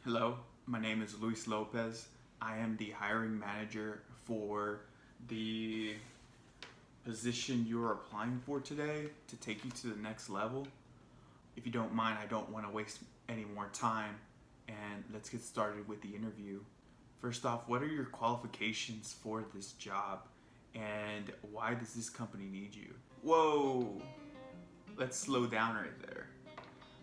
Hello, my name is Luis Lopez. I am the hiring manager for the position you're applying for today to take you to the next level. If you don't mind, I don't want to waste any more time, and let's get started with the interview. First off, what are your qualifications for this job, and why does this company need you? Whoa, let's slow down right there.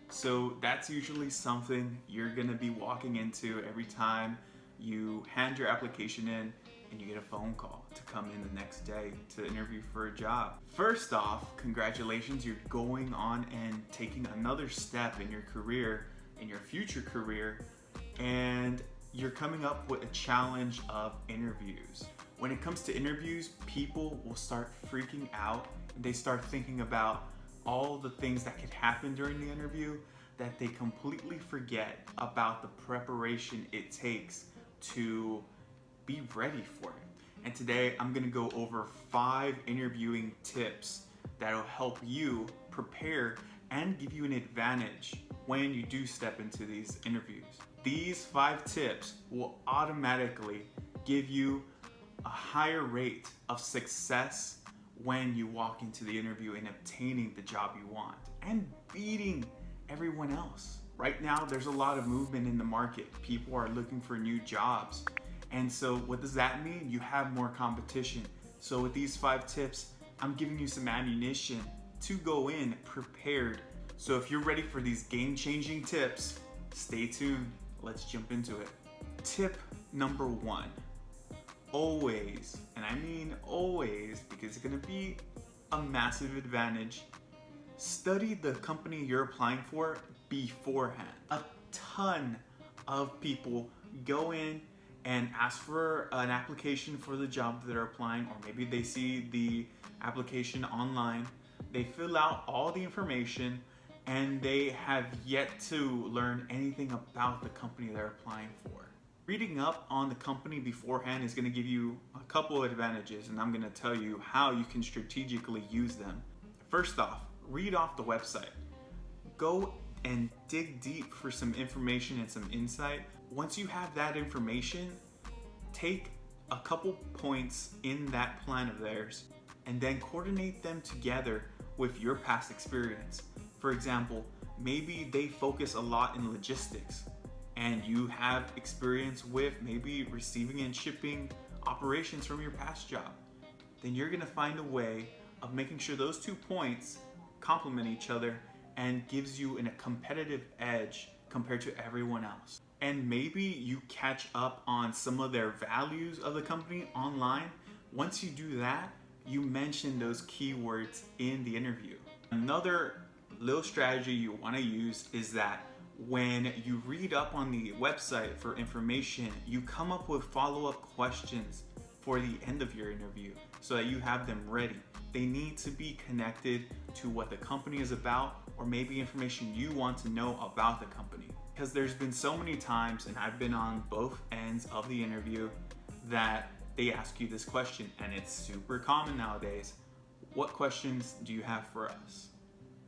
So that's usually something you're gonna be walking into every time you hand your application in and you get a phone call to come in the next day to interview for a job. First off, congratulations, you're going on and taking another step in your career, in your future career, and you're coming up with a challenge of interviews. When it comes to interviews, people will start freaking out and they start thinking about all the things that could happen during the interview that they completely forget about the preparation it takes to be ready for it. And today I'm gonna go over 5 interviewing tips that'll help you prepare and give you an advantage when you do step into these interviews. These 5 tips will automatically give you a higher rate of success when you walk into the interview and obtaining the job you want and beating everyone else. Right now, there's a lot of movement in the market. People are looking for new jobs. And so what does that mean? You have more competition. So with these 5 tips, I'm giving you some ammunition to go in prepared. So if you're ready for these game-changing tips, stay tuned. Let's jump into it. Tip number 1. Always, and I mean always, because it's gonna be a massive advantage, study the company you're applying for beforehand. A ton of people go in and ask for an application for the job that they're applying, or maybe they see the application online, they fill out all the information, and they have yet to learn anything about the company they're applying for. Reading up on the company beforehand is going to give you a couple of advantages, and I'm going to tell you how you can strategically use them. First off, read off the website. Go and dig deep for some information and some insight. Once you have that information, take a couple points in that plan of theirs and then coordinate them together with your past experience. For example, maybe they focus a lot in logistics, and you have experience with maybe receiving and shipping operations from your past job, then you're gonna find a way of making sure those 2 points complement each other and gives you a competitive edge compared to everyone else. And maybe you catch up on some of their values of the company online. Once you do that, you mention those keywords in the interview. Another little strategy you wanna use is that when you read up on the website for information, you come up with follow-up questions for the end of your interview so that you have them ready. They need to be connected to what the company is about, or maybe information you want to know about the company. Because there's been so many times, and I've been on both ends of the interview, that they ask you this question, and it's super common nowadays. What questions do you have for us?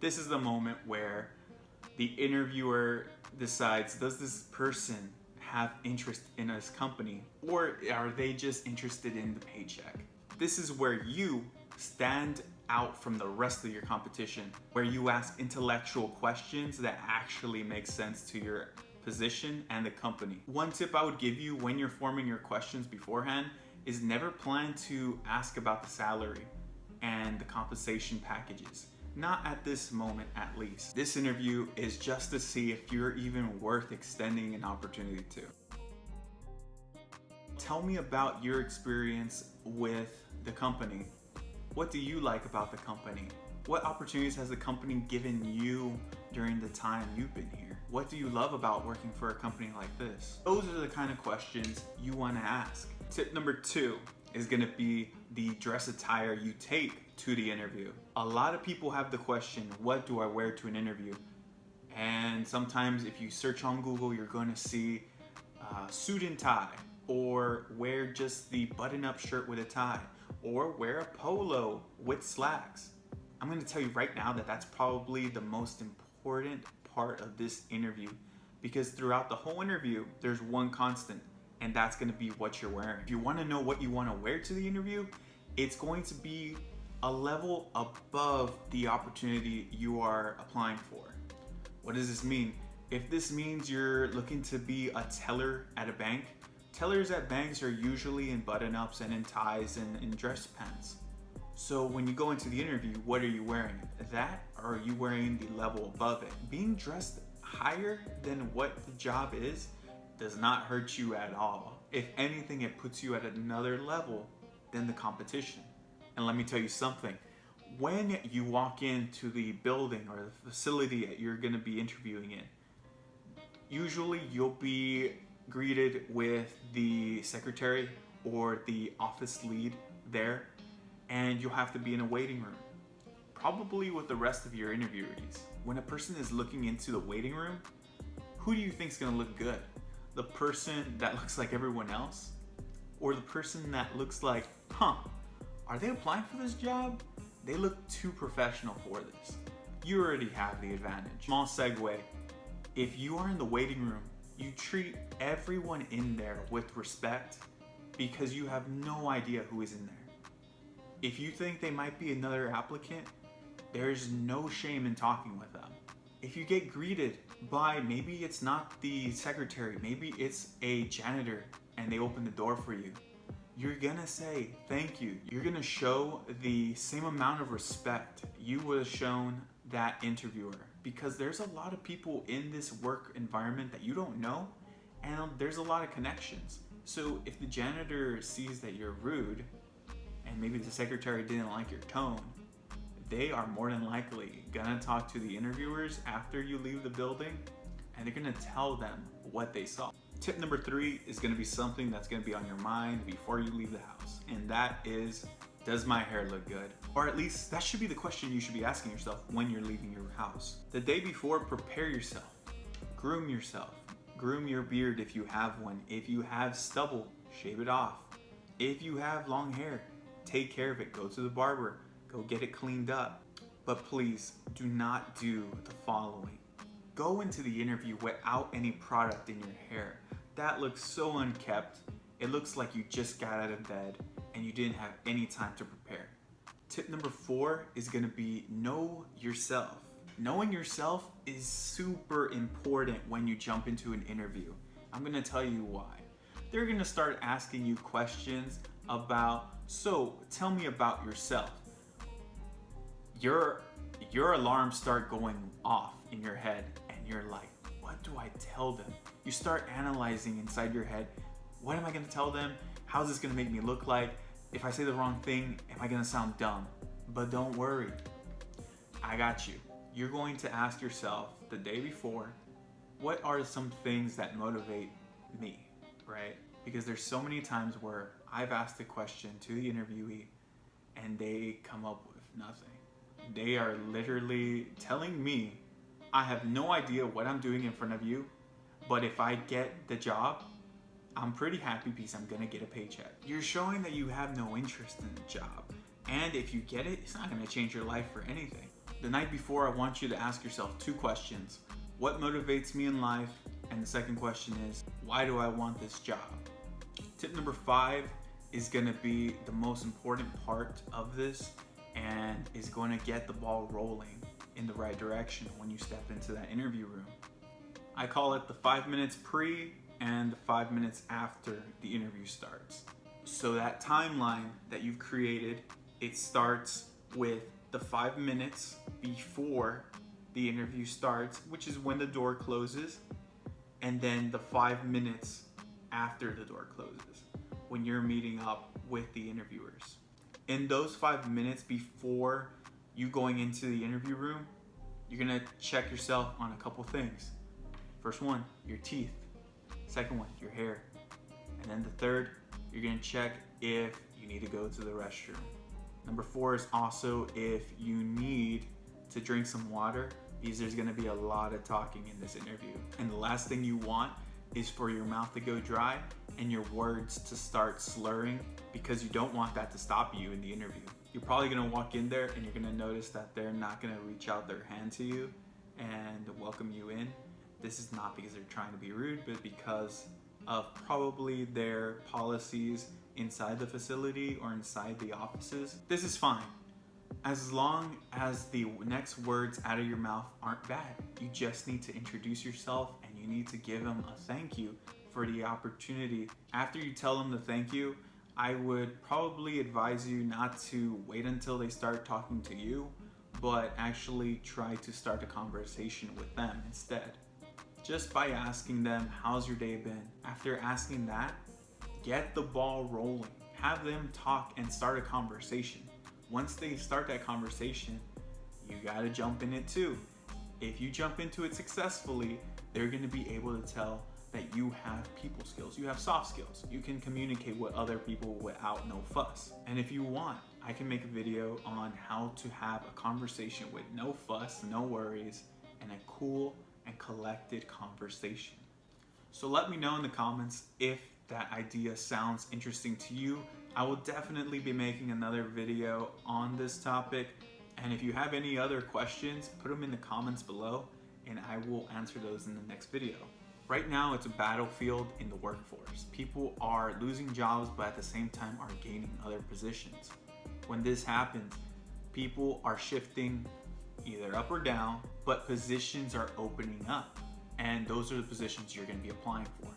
This is the moment where the interviewer decides, does this person have interest in this company, or are they just interested in the paycheck? This is where you stand out from the rest of your competition, where you ask intellectual questions that actually make sense to your position and the company. One tip I would give you when you're forming your questions beforehand is never plan to ask about the salary and the compensation packages. Not at this moment, at least. This interview is just to see if you're even worth extending an opportunity to. Tell me about your experience with the company. What do you like about the company? What opportunities has the company given you during the time you've been here? What do you love about working for a company like this? Those are the kind of questions you want to ask. Tip number 2 is going to be the dress attire you take to the interview. A lot of people have the question, what do I wear to an interview? And sometimes if you search on Google, you're going to see suit and tie, or wear just the button-up shirt with a tie, or wear a polo with slacks. I'm going to tell you right now that that's probably the most important part of this interview, because throughout the whole interview, there's one constant, and that's going to be what you're wearing. If you want to know what you want to wear to the interview, it's going to be a level above the opportunity you are applying for. What does this mean? If this means you're looking to be a teller at a bank, tellers at banks are usually in button-ups and in ties and in dress pants. So when you go into the interview, what are you wearing? That, or are you wearing the level above it? Being dressed higher than what the job is does not hurt you at all. If anything, it puts you at another level than the competition. And let me tell you something. When you walk into the building or the facility that you're going to be interviewing in, usually you'll be greeted with the secretary or the office lead there, and you'll have to be in a waiting room, probably with the rest of your interviewees. When a person is looking into the waiting room, who do you think is going to look good? The person that looks like everyone else? Or the person that looks like, are they applying for this job? They look too professional for this. You already have the advantage. Small segue. If you are in the waiting room, you treat everyone in there with respect because you have no idea who is in there. If you think they might be another applicant, there's no shame in talking with them. If you get greeted by, maybe it's not the secretary, maybe it's a janitor and they open the door for you, you're gonna say thank you. You're gonna show the same amount of respect you would have shown that interviewer, because there's a lot of people in this work environment that you don't know, and there's a lot of connections. So if the janitor sees that you're rude and maybe the secretary didn't like your tone, they are more than likely gonna talk to the interviewers after you leave the building, and they're gonna tell them what they saw. Tip number 3 is gonna be something that's gonna be on your mind before you leave the house, and that is, does my hair look good? Or at least that should be the question you should be asking yourself when you're leaving your house. The day before, prepare yourself, groom yourself, groom your beard if you have one. If you have stubble, shave it off. If you have long hair, take care of it, go to the barber, go get it cleaned up. But please do not do the following. Go into the interview without any product in your hair. That looks so unkept. It looks like you just got out of bed and you didn't have any time to prepare. Tip number 4 is gonna be know yourself. Knowing yourself is super important when you jump into an interview. I'm gonna tell you why. They're gonna start asking you questions about, so tell me about yourself. Your alarms start going off in your head and you're like, what do I tell them? You start analyzing inside your head, what am I gonna tell them? How's this gonna make me look like? If I say the wrong thing, am I gonna sound dumb? But don't worry, I got you. You're going to ask yourself the day before, what are some things that motivate me, right? Because there's so many times where I've asked a question to the interviewee and they come up with nothing. They are literally telling me, I have no idea what I'm doing in front of you, but if I get the job, I'm pretty happy because I'm gonna get a paycheck. You're showing that you have no interest in the job. And if you get it, it's not gonna change your life for anything. The night before, I want you to ask yourself 2 questions. What motivates me in life? And the second question is, why do I want this job? Tip number 5 is gonna be the most important part of this and is going to get the ball rolling in the right direction when you step into that interview room. I call it the 5 minutes pre and the 5 minutes after the interview starts. So that timeline that you've created, it starts with the 5 minutes before the interview starts, which is when the door closes, and then the 5 minutes after the door closes, when you're meeting up with the interviewers. In those 5 minutes before you going into the interview room, you're gonna check yourself on a couple things. First one, your teeth. Second one, your hair. And then the third, you're gonna check if you need to go to the restroom. Number 4 is also if you need to drink some water, because there's gonna be a lot of talking in this interview. And the last thing you want is for your mouth to go dry and your words to start slurring, because you don't want that to stop you in the interview. You're probably gonna walk in there and you're gonna notice that they're not gonna reach out their hand to you and welcome you in. this is not because they're trying to be rude, but because of probably their policies inside the facility or inside the offices. This is fine, as long as the next words out of your mouth aren't bad. You just need to introduce yourself and you need to give them a thank you for the opportunity. After you tell them the thank you, I would probably advise you not to wait until they start talking to you, but actually try to start a conversation with them instead. Just by asking them, how's your day been? After asking that, get the ball rolling. Have them talk and start a conversation. Once they start that conversation, you gotta jump in it too. If you jump into it successfully, they're gonna be able to tell that you have people skills, you have soft skills. You can communicate with other people without no fuss. And if you want, I can make a video on how to have a conversation with no fuss, no worries, and a cool and collected conversation. So let me know in the comments if that idea sounds interesting to you. I will definitely be making another video on this topic. And if you have any other questions, put them in the comments below and I will answer those in the next video. Right now, it's a battlefield in the workforce. People are losing jobs, but at the same time are gaining other positions. When this happens, people are shifting either up or down, but positions are opening up. And those are the positions you're gonna be applying for.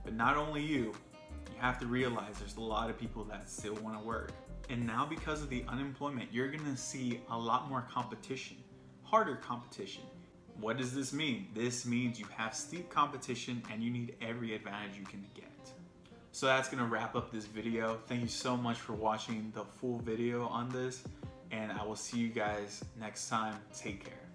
But not only you have to realize there's a lot of people that still wanna work. And now because of the unemployment, you're gonna see a lot more competition, harder competition. What does this mean? This means you have steep competition and you need every advantage you can get. So that's gonna wrap up this video. Thank you so much for watching the full video on this, and I will see you guys next time. Take care.